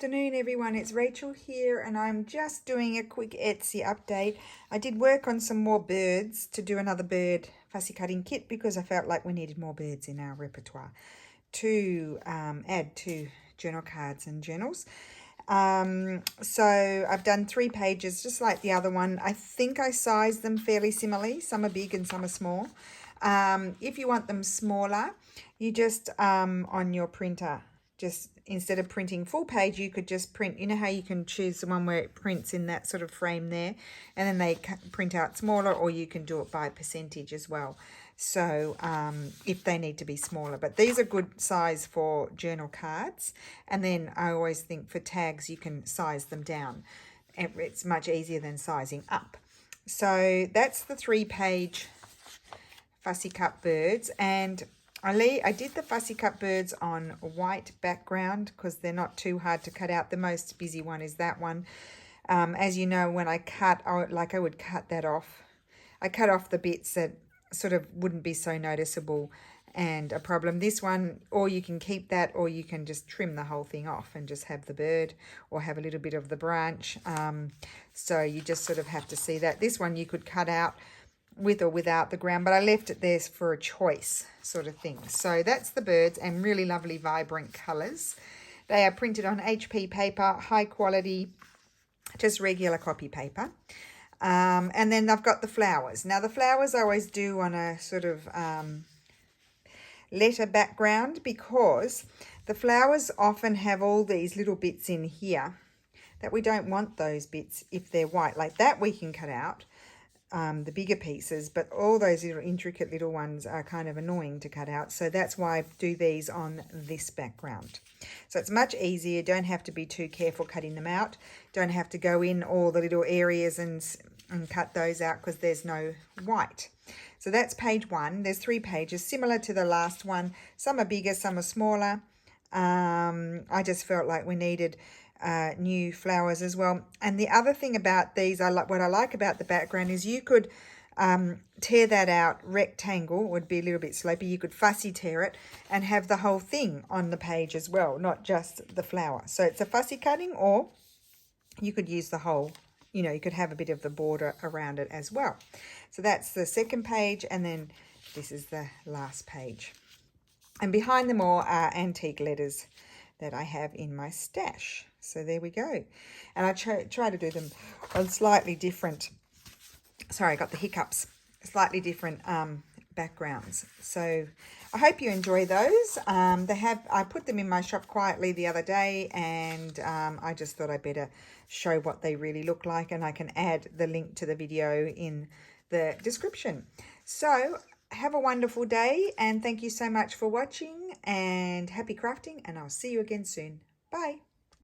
afternoon, everyone. It's Rachel here, and I'm just doing a quick Etsy update. I did work on some more birds to do another bird fussy cutting kit because I felt like we needed more birds in our repertoire to add to journal cards and journals. So I've done 3 pages just like the other one. I think I sized them fairly similarly. Some are big and some are small. If you want them smaller, you just on your printer, just instead of printing full page, you could just print, you know how you can choose the one where it prints in that sort of frame there, and then they print out smaller, or you can do it by percentage as well. So if they need to be smaller, but these are good size for journal cards. And then I always think for tags, you can size them down. It's much easier than sizing up. So that's the 3-page fussy cut birds, and I did the fussy cut birds on white background because they're not too hard to cut out. The most busy one is that one. As you know, when I cut, I would cut that off. I cut off the bits that sort of wouldn't be so noticeable and a problem. This one, or you can keep that, or you can just trim the whole thing off and just have the bird, or have a little bit of the branch. So you just sort of have to see that. This one you could cut out with or without the ground, but I left it there for a choice sort of thing. So that's the birds, and really lovely vibrant colours. They are printed on HP paper, high quality, just regular copy paper. And then I've got the flowers. Now the flowers I always do on a sort of letter background, because the flowers often have all these little bits in here that we don't want those bits if they're white. Like that we can cut out. The bigger pieces, but all those little intricate little ones are kind of annoying to cut out. So that's why I do these on this background. So it's much easier. Don't have to be too careful cutting them out. Don't have to go in all the little areas and cut those out because there's no white. So that's page 1. There's 3 pages, similar to the last one. Some are bigger, some are smaller. I just felt like we needed new flowers as well. And the other thing about these, what I like about the background is you could tear that out. Rectangle would be a little bit slopey. You could fussy tear it and have the whole thing on the page as well, not just the flower. So it's a fussy cutting, or you could use the whole, you know, you could have a bit of the border around it as well. So that's the 2nd page, and then this is the last page. And behind them all are antique letters that I have in my stash. So there we go. And I try to do them on slightly different, sorry, I got the hiccups, slightly different backgrounds. So I hope you enjoy those. I put them in my shop quietly the other day, and I just thought I'd better show what they really look like, and I can add the link to the video in the description. So have a wonderful day, and thank you so much for watching, and happy crafting, and I'll see you again soon. Bye.